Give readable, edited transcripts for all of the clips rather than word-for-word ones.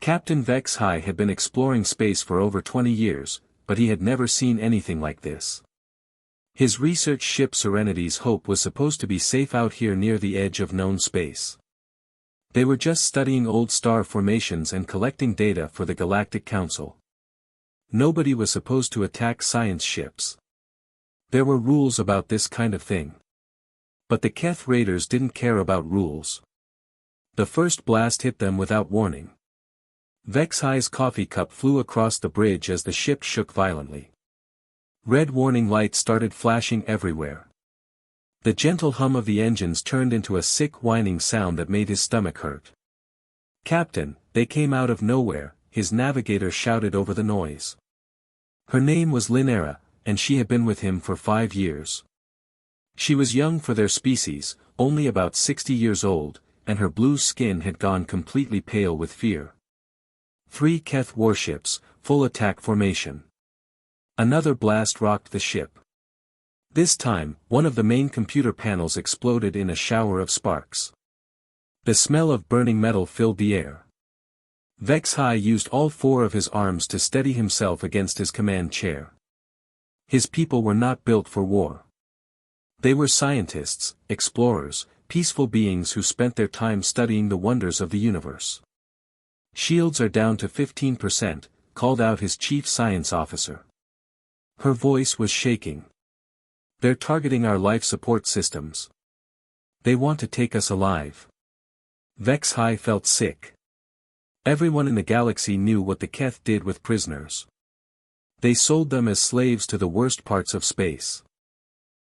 Captain Vex High had been exploring space for over 20 years, but he had never seen anything like this. His research ship Serenity's Hope was supposed to be safe out here near the edge of known space. They were just studying old star formations and collecting data for the Galactic Council. Nobody was supposed to attack science ships. There were rules about this kind of thing. But the Keth raiders didn't care about rules. The first blast hit them without warning. Vex High's coffee cup flew across the bridge as the ship shook violently. Red warning lights started flashing everywhere. The gentle hum of the engines turned into a sick whining sound that made his stomach hurt. "Captain, they came out of nowhere," his navigator shouted over the noise. Her name was Linera, and she had been with him for 5 years. She was young for their species, only about 60 years old, and her blue skin had gone completely pale with fear. 3 Keth warships, full attack formation. Another blast rocked the ship. This time, one of the main computer panels exploded in a shower of sparks. The smell of burning metal filled the air. Vex High used all 4 of his arms to steady himself against his command chair. His people were not built for war. They were scientists, explorers, peaceful beings who spent their time studying the wonders of the universe. "Shields are down to 15%, called out his chief science officer. Her voice was shaking. "They're targeting our life support systems. They want to take us alive." Vex High felt sick. Everyone in the galaxy knew what the Keth did with prisoners. They sold them as slaves to the worst parts of space.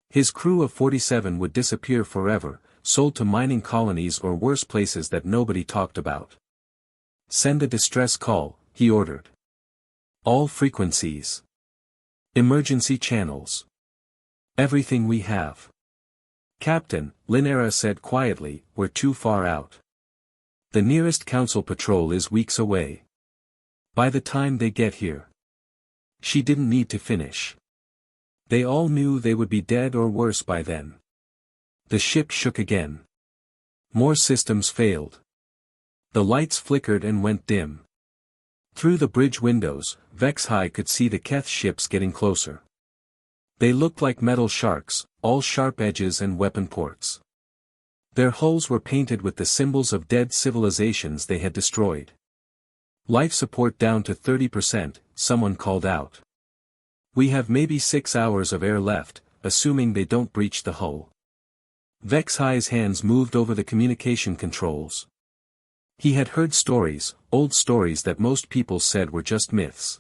His crew of 47 would disappear forever, sold to mining colonies or worse places that nobody talked about. "Send a distress call," he ordered. "All frequencies. Emergency channels. Everything we have." "Captain," Linera said quietly, "we're too far out. The nearest council patrol is weeks away. By the time they get here." She didn't need to finish. They all knew they would be dead or worse by then. The ship shook again. More systems failed. The lights flickered and went dim. Through the bridge windows, Vex High could see the Keth ships getting closer. They looked like metal sharks, all sharp edges and weapon ports. Their hulls were painted with the symbols of dead civilizations they had destroyed. "Life support down to 30%, someone called out. "We have maybe 6 hours of air left, assuming they don't breach the hull." Vex High's hands moved over the communication controls. He had heard stories, old stories that most people said were just myths.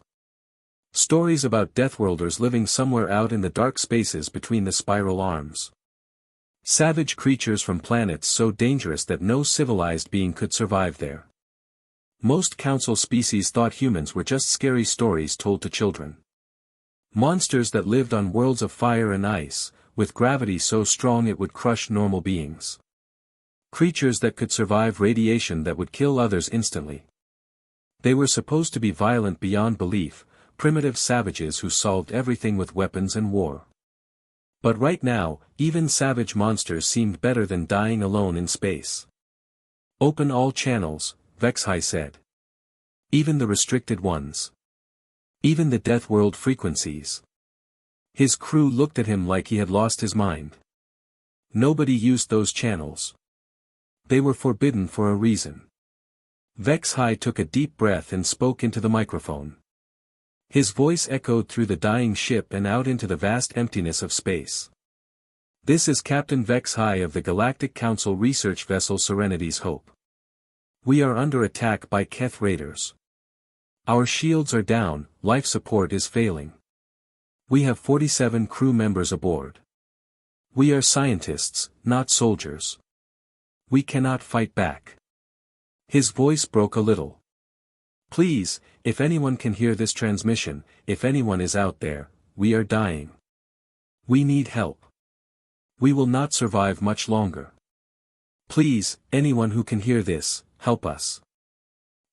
Stories about Deathworlders living somewhere out in the dark spaces between the spiral arms. Savage creatures from planets so dangerous that no civilized being could survive there. Most council species thought humans were just scary stories told to children. Monsters that lived on worlds of fire and ice, with gravity so strong it would crush normal beings. Creatures that could survive radiation that would kill others instantly. They were supposed to be violent beyond belief, primitive savages who solved everything with weapons and war. But right now, even savage monsters seemed better than dying alone in space. "Open all channels," Vex High said. "Even the restricted ones. Even the Deathworld frequencies." His crew looked at him like he had lost his mind. Nobody used those channels. They were forbidden for a reason. Vex High took a deep breath and spoke into the microphone. His voice echoed through the dying ship and out into the vast emptiness of space. "This is Captain Vex High of the Galactic Council research vessel Serenity's Hope. We are under attack by Keth raiders. Our shields are down, life support is failing. We have 47 crew members aboard. We are scientists, not soldiers. We cannot fight back." His voice broke a little. "Please, if anyone can hear this transmission, if anyone is out there, we are dying. We need help. We will not survive much longer. Please, anyone who can hear this, help us."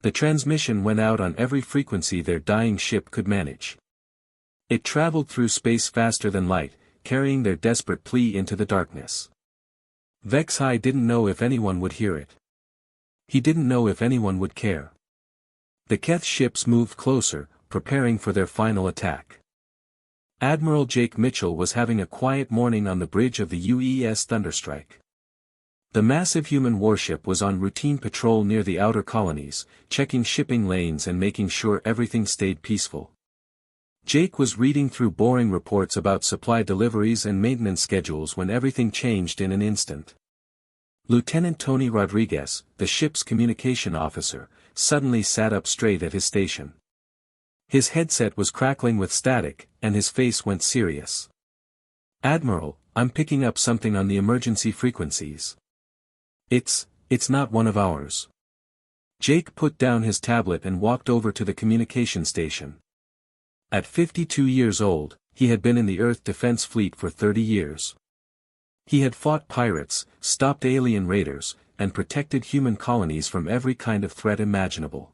The transmission went out on every frequency their dying ship could manage. It traveled through space faster than light, carrying their desperate plea into the darkness. Vex High didn't know if anyone would hear it. He didn't know if anyone would care. The Keth ships moved closer, preparing for their final attack. Admiral Jake Mitchell was having a quiet morning on the bridge of the UES Thunderstrike. The massive human warship was on routine patrol near the outer colonies, checking shipping lanes and making sure everything stayed peaceful. Jake was reading through boring reports about supply deliveries and maintenance schedules when everything changed in an instant. Lieutenant Tony Rodriguez, the ship's communication officer, suddenly sat up straight at his station. His headset was crackling with static, and his face went serious. "Admiral, I'm picking up something on the emergency frequencies. It's not one of ours." Jake put down his tablet and walked over to the communication station. At 52 years old, he had been in the Earth Defense Fleet for 30 years. He had fought pirates, stopped alien raiders, and protected human colonies from every kind of threat imaginable.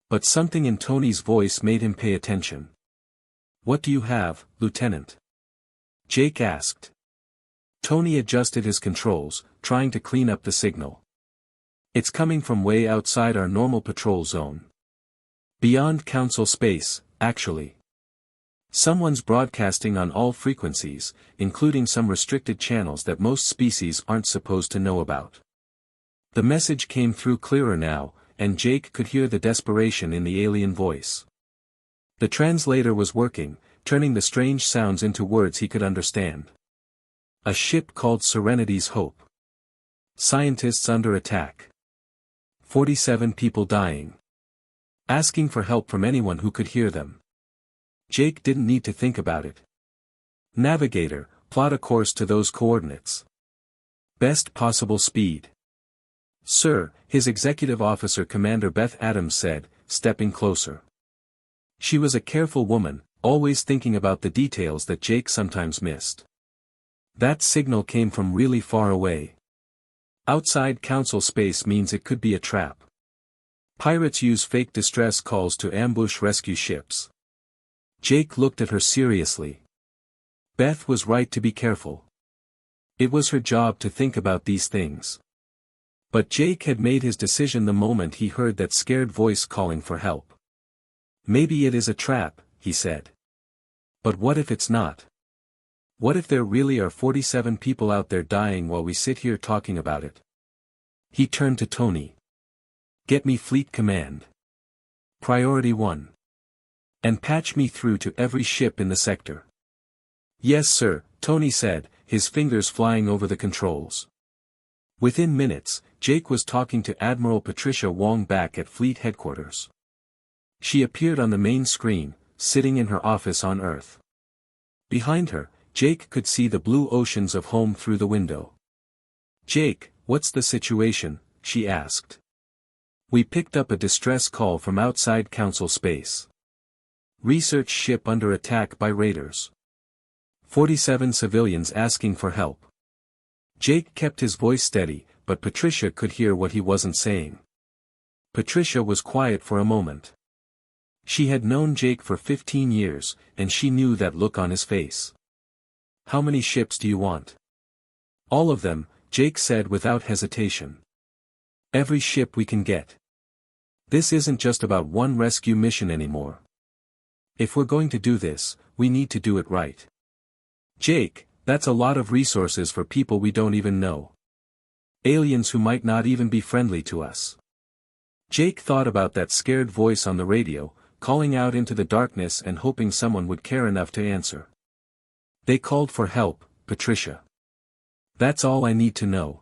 But something in Tony's voice made him pay attention. "What do you have, Lieutenant?" Jake asked. Tony adjusted his controls, trying to clean up the signal. "It's coming from way outside our normal patrol zone. Beyond Council space, actually. Someone's broadcasting on all frequencies, including some restricted channels that most species aren't supposed to know about." The message came through clearer now, and Jake could hear the desperation in the alien voice. The translator was working, turning the strange sounds into words he could understand. A ship called Serenity's Hope. Scientists under attack. 47 people dying. Asking for help from anyone who could hear them. Jake didn't need to think about it. "Navigator, plot a course to those coordinates. Best possible speed." "Sir," his executive officer Commander Beth Adams said, stepping closer. She was a careful woman, always thinking about the details that Jake sometimes missed. "That signal came from really far away. Outside Council space means it could be a trap. Pirates use fake distress calls to ambush rescue ships." Jake looked at her seriously. Beth was right to be careful. It was her job to think about these things. But Jake had made his decision the moment he heard that scared voice calling for help. "Maybe it is a trap," he said. "But what if it's not? What if there really are 47 people out there dying while we sit here talking about it?" He turned to Tony. "Get me Fleet Command. Priority 1. And patch me through to every ship in the sector." "Yes sir," Tony said, his fingers flying over the controls. Within minutes, Jake was talking to Admiral Patricia Wong back at Fleet Headquarters. She appeared on the main screen, sitting in her office on Earth. Behind her, Jake could see the blue oceans of home through the window. "Jake, what's the situation?" she asked. "We picked up a distress call from outside Council space. Research ship under attack by raiders. 47 civilians asking for help." Jake kept his voice steady, but Patricia could hear what he wasn't saying. Patricia was quiet for a moment. She had known Jake for 15 years, and she knew that look on his face. "How many ships do you want?" "All of them," Jake said without hesitation. "Every ship we can get. This isn't just about one rescue mission anymore. If we're going to do this, we need to do it right." "Jake, that's a lot of resources for people we don't even know. Aliens who might not even be friendly to us." Jake thought about that scared voice on the radio, calling out into the darkness and hoping someone would care enough to answer. "They called for help, Patricia. That's all I need to know."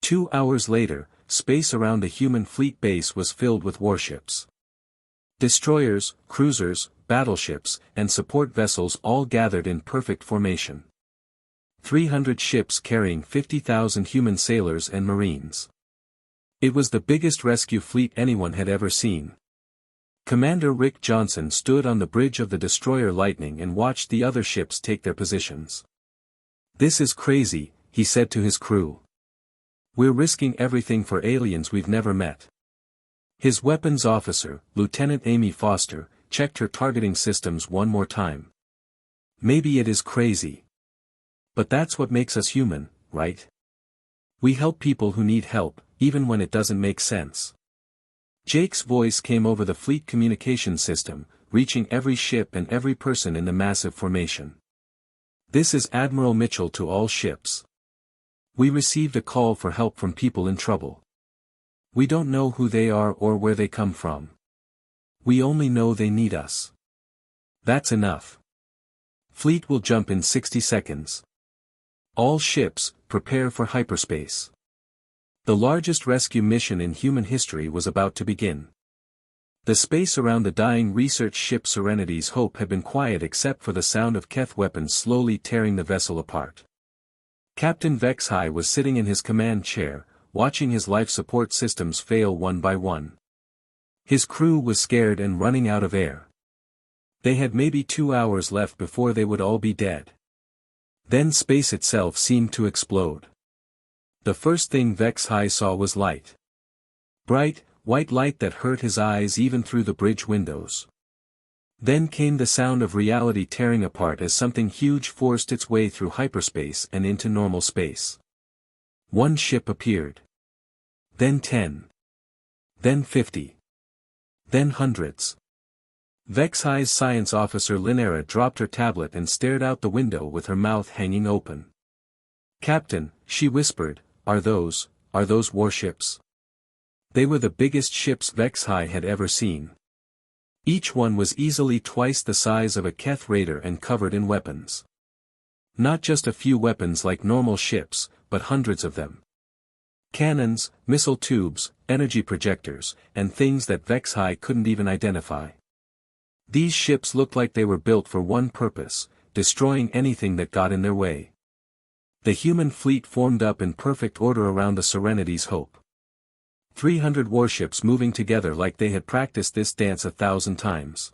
2 hours later, space around the human fleet base was filled with warships. Destroyers, cruisers, battleships, and support vessels all gathered in perfect formation. 300 ships carrying 50,000 human sailors and marines. It was the biggest rescue fleet anyone had ever seen. Commander Rick Johnson stood on the bridge of the destroyer Lightning and watched the other ships take their positions. "This is crazy," he said to his crew. "We're risking everything for aliens we've never met." His weapons officer, Lieutenant Amy Foster, checked her targeting systems one more time. "Maybe it is crazy. But that's what makes us human, right? We help people who need help, even when it doesn't make sense." Jake's voice came over the fleet communication system, reaching every ship and every person in the massive formation. "This is Admiral Mitchell to all ships. We received a call for help from people in trouble. We don't know who they are or where they come from. We only know they need us. That's enough. Fleet will jump in 60 seconds. All ships, prepare for hyperspace." The largest rescue mission in human history was about to begin. The space around the dying research ship Serenity's Hope had been quiet except for the sound of Keth weapons slowly tearing the vessel apart. Captain Vexhai was sitting in his command chair, watching his life support systems fail one by one. His crew was scared and running out of air. They had maybe 2 hours left before they would all be dead. Then space itself seemed to explode. The first thing Vexhai saw was light. Bright, white light that hurt his eyes even through the bridge windows. Then came the sound of reality tearing apart as something huge forced its way through hyperspace and into normal space. One ship appeared. Then 10. Then 50. Then hundreds. Vexhai's science officer Linera dropped her tablet and stared out the window with her mouth hanging open. "Captain," she whispered, are those warships?" They were the biggest ships Vexhai had ever seen. Each one was easily twice the size of a Keth raider and covered in weapons. Not just a few weapons like normal ships, but hundreds of them. Cannons, missile tubes, energy projectors, and things that Vexhai couldn't even identify. These ships looked like they were built for one purpose: destroying anything that got in their way. The human fleet formed up in perfect order around the Serenity's Hope. 300 warships moving together like they had practiced this dance 1,000 times.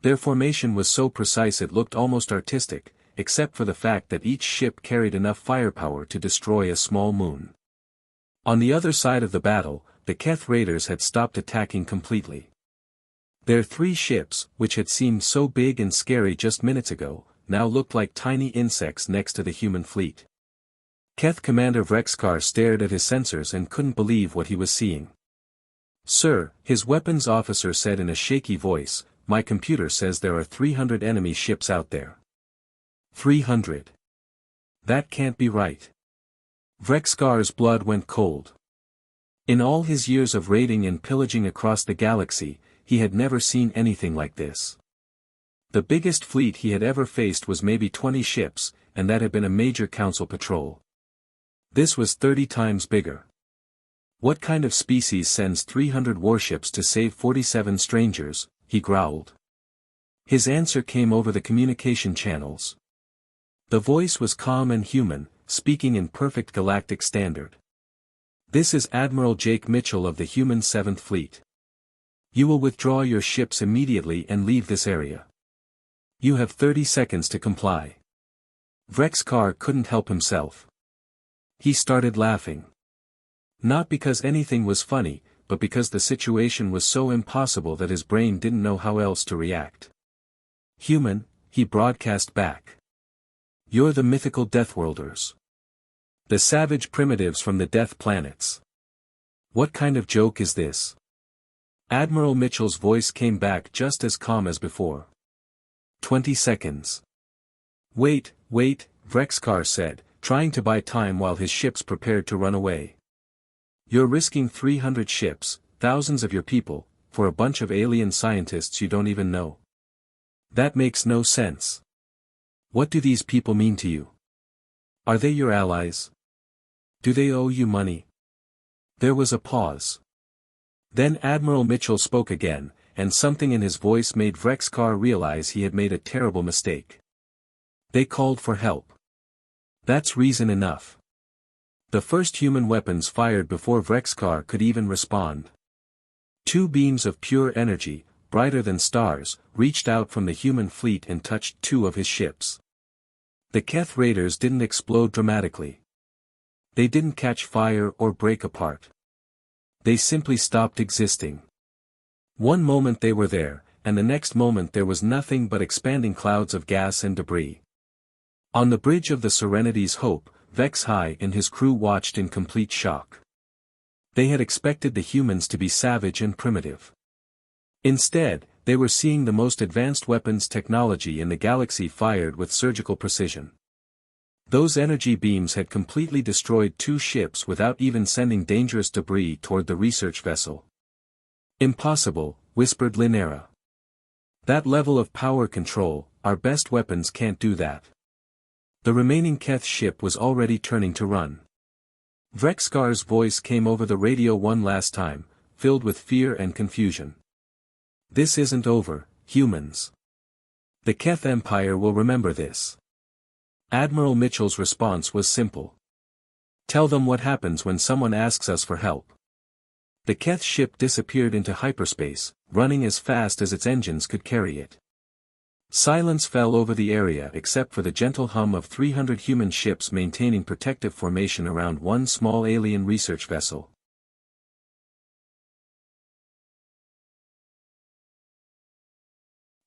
Their formation was so precise it looked almost artistic, except for the fact that each ship carried enough firepower to destroy a small moon. On the other side of the battle, the Keth raiders had stopped attacking completely. Their 3 ships, which had seemed so big and scary just minutes ago, now looked like tiny insects next to the human fleet. Keth Commander Vrexkar stared at his sensors and couldn't believe what he was seeing. "Sir," his weapons officer said in a shaky voice, "my computer says there are 300 enemy ships out there." 300. That can't be right. Vrexkar's blood went cold. In all his years of raiding and pillaging across the galaxy, he had never seen anything like this. The biggest fleet he had ever faced was maybe 20 ships, and that had been a major council patrol. This was 30 times bigger. "What kind of species sends 300 warships to save 47 strangers?" he growled. His answer came over the communication channels. The voice was calm and human, speaking in perfect galactic standard. "This is Admiral Jake Mitchell of the human 7th Fleet. You will withdraw your ships immediately and leave this area. You have 30 seconds to comply." Vrexkar couldn't help himself. He started laughing. Not because anything was funny, but because the situation was so impossible that his brain didn't know how else to react. "Human," he broadcast back. "You're the mythical Deathworlders. The savage primitives from the Death Planets. What kind of joke is this?" Admiral Mitchell's voice came back just as calm as before. 20 seconds. Wait, Vrexkar said, trying to buy time while his ships prepared to run away. "You're risking 300 ships, thousands of your people, for a bunch of alien scientists you don't even know. That makes no sense. What do these people mean to you? Are they your allies? Do they owe you money?" There was a pause. Then Admiral Mitchell spoke again, and something in his voice made Vrexkar realize he had made a terrible mistake. "They called for help. That's reason enough." The first human weapons fired before Vrexkar could even respond. 2 beams of pure energy, brighter than stars, reached out from the human fleet and touched 2 of his ships. The Keth raiders didn't explode dramatically. They didn't catch fire or break apart. They simply stopped existing. One moment they were there, and the next moment there was nothing but expanding clouds of gas and debris. On the bridge of the Serenity's Hope, Vexhai and his crew watched in complete shock. They had expected the humans to be savage and primitive. Instead, they were seeing the most advanced weapons technology in the galaxy fired with surgical precision. Those energy beams had completely destroyed 2 ships without even sending dangerous debris toward the research vessel. "Impossible," whispered Linera. "That level of power control, our best weapons can't do that." The remaining Keth ship was already turning to run. Vrexkar's voice came over the radio one last time, filled with fear and confusion. "This isn't over, humans. The Keth Empire will remember this." Admiral Mitchell's response was simple. "Tell them what happens when someone asks us for help." The Keth ship disappeared into hyperspace, running as fast as its engines could carry it. Silence fell over the area except for the gentle hum of 300 human ships maintaining protective formation around one small alien research vessel.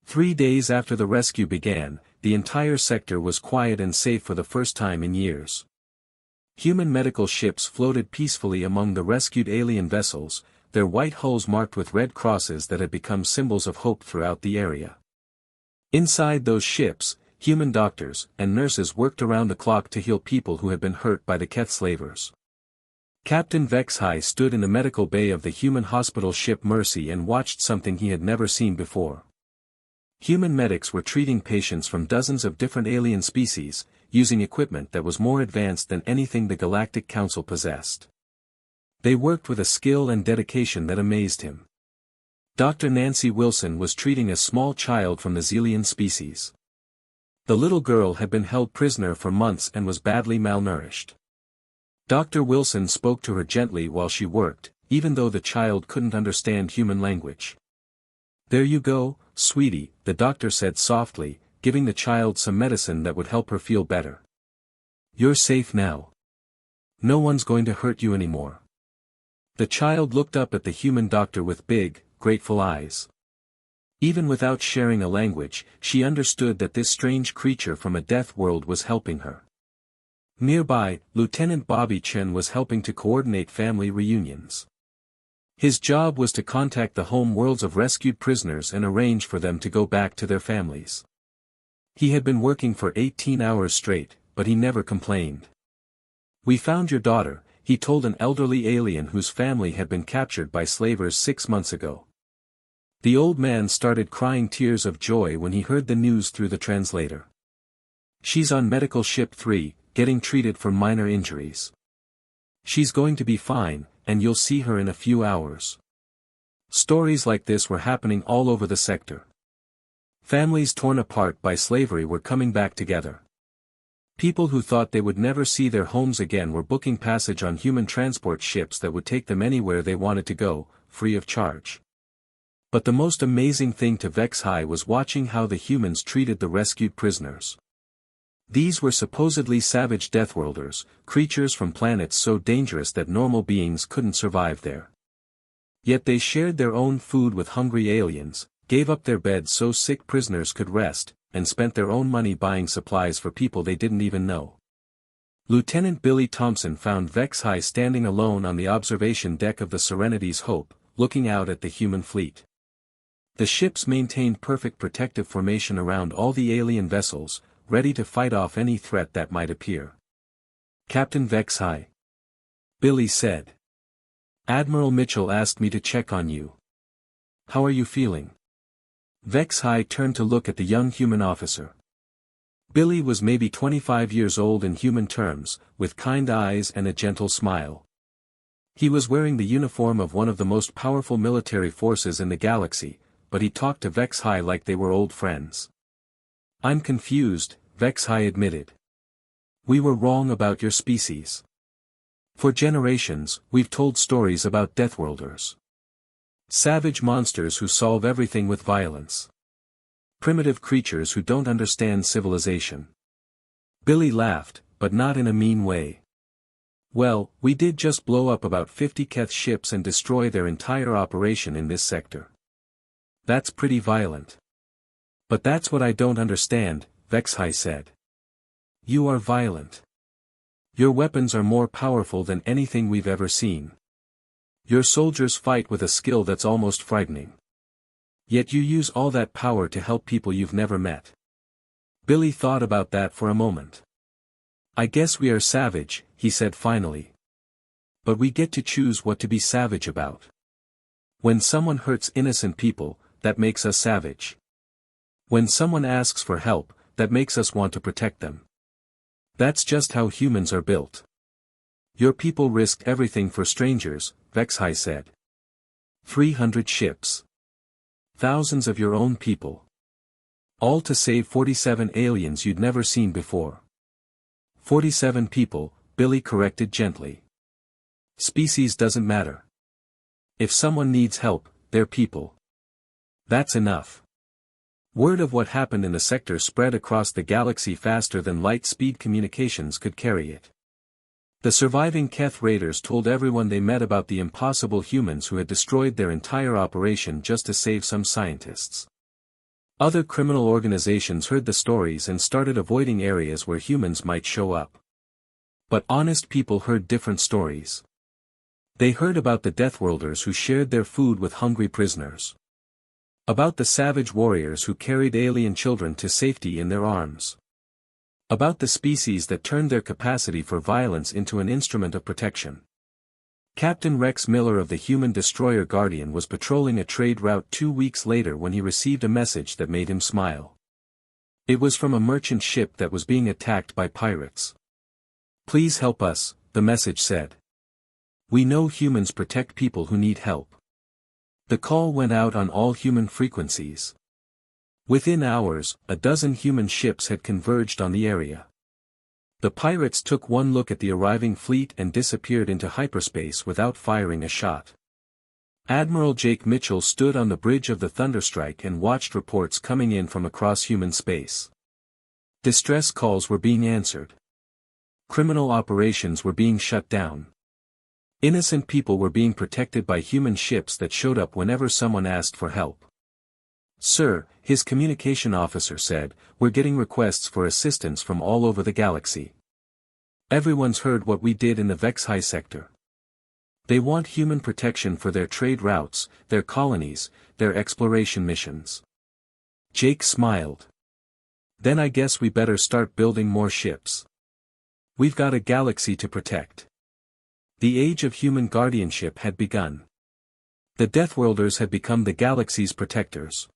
Three days after the rescue began, the entire sector was quiet and safe for the first time in years. Human medical ships floated peacefully among the rescued alien vessels, their white hulls marked with red crosses that had become symbols of hope throughout the area. Inside those ships, human doctors and nurses worked around the clock to heal people who had been hurt by the Keth slavers. Captain Vexhai stood in the medical bay of the human hospital ship Mercy and watched something he had never seen before. Human medics were treating patients from dozens of different alien species, using equipment that was more advanced than anything the Galactic Council possessed. They worked with a skill and dedication that amazed him. Dr. Nancy Wilson was treating a small child from the Zelian species. The little girl had been held prisoner for months and was badly malnourished. Dr. Wilson spoke to her gently while she worked, even though the child couldn't understand human language. "There you go, sweetie," the doctor said softly, giving the child some medicine that would help her feel better. "You're safe now. No one's going to hurt you anymore." The child looked up at the human doctor with big, grateful eyes. Even without sharing a language, she understood that this strange creature from a death world was helping her. Nearby, Lieutenant Bobby Chen was helping to coordinate family reunions. His job was to contact the home worlds of rescued prisoners and arrange for them to go back to their families. He had been working for 18 hours straight, but he never complained. "We found your daughter," he told an elderly alien whose family had been captured by slavers 6 months ago. The old man started crying tears of joy when he heard the news through the translator. "She's on medical ship 3, getting treated for minor injuries. She's going to be fine, and you'll see her in a few hours." Stories like this were happening all over the sector. Families torn apart by slavery were coming back together. People who thought they would never see their homes again were booking passage on human transport ships that would take them anywhere they wanted to go, free of charge. But the most amazing thing to Vexhai was watching how the humans treated the rescued prisoners. These were supposedly savage Deathworlders, creatures from planets so dangerous that normal beings couldn't survive there. Yet they shared their own food with hungry aliens, gave up their beds so sick prisoners could rest, and spent their own money buying supplies for people they didn't even know. Lieutenant Billy Thompson found Vexhai standing alone on the observation deck of the Serenity's Hope, looking out at the human fleet. The ships maintained perfect protective formation around all the alien vessels, ready to fight off any threat that might appear. "Captain Vexhai," Billy said. "Admiral Mitchell asked me to check on you. How are you feeling?" Vexhai turned to look at the young human officer. Billy was maybe 25 years old in human terms, with kind eyes and a gentle smile. He was wearing the uniform of one of the most powerful military forces in the galaxy, but he talked to Vexhai like they were old friends. "I'm confused," Vexhai admitted. "We were wrong about your species. For generations, we've told stories about Deathworlders. Savage monsters who solve everything with violence. Primitive creatures who don't understand civilization." Billy laughed, but not in a mean way. "Well, we did just blow up about 50 Keth ships and destroy their entire operation in this sector. That's pretty violent. But that's what I don't understand," Vexhai said. "You are violent. Your weapons are more powerful than anything we've ever seen. Your soldiers fight with a skill that's almost frightening. Yet you use all that power to help people you've never met. Billy thought about that for a moment. I guess we are savage, he said finally. But we get to choose what to be savage about. When someone hurts innocent people, that makes us savage. When someone asks for help, that makes us want to protect them. That's just how humans are built. Your people risked everything for strangers, Vexhai said. 300 ships. Thousands of your own people. All to save 47 aliens you'd never seen before. 47 people, Billy corrected gently. Species doesn't matter. If someone needs help, they're people. That's enough. Word of what happened in the sector spread across the galaxy faster than light-speed communications could carry it. The surviving Keth raiders told everyone they met about the impossible humans who had destroyed their entire operation just to save some scientists. Other criminal organizations heard the stories and started avoiding areas where humans might show up. But honest people heard different stories. They heard about the Deathworlders who shared their food with hungry prisoners. About the savage warriors who carried alien children to safety in their arms. About the species that turned their capacity for violence into an instrument of protection. Captain Rex Miller of the human destroyer Guardian was patrolling a trade route 2 weeks later when he received a message that made him smile. It was from a merchant ship that was being attacked by pirates. Please help us, the message said. We know humans protect people who need help. The call went out on all human frequencies. Within hours, a dozen human ships had converged on the area. The pirates took one look at the arriving fleet and disappeared into hyperspace without firing a shot. Admiral Jake Mitchell stood on the bridge of the Thunderstrike and watched reports coming in from across human space. Distress calls were being answered. Criminal operations were being shut down. Innocent people were being protected by human ships that showed up whenever someone asked for help. Sir, his communication officer said, we're getting requests for assistance from all over the galaxy. Everyone's heard what we did in the Vexhai sector. They want human protection for their trade routes, their colonies, their exploration missions. Jake smiled. Then I guess we better start building more ships. We've got a galaxy to protect. The age of human guardianship had begun. The Deathworlders had become the galaxy's protectors.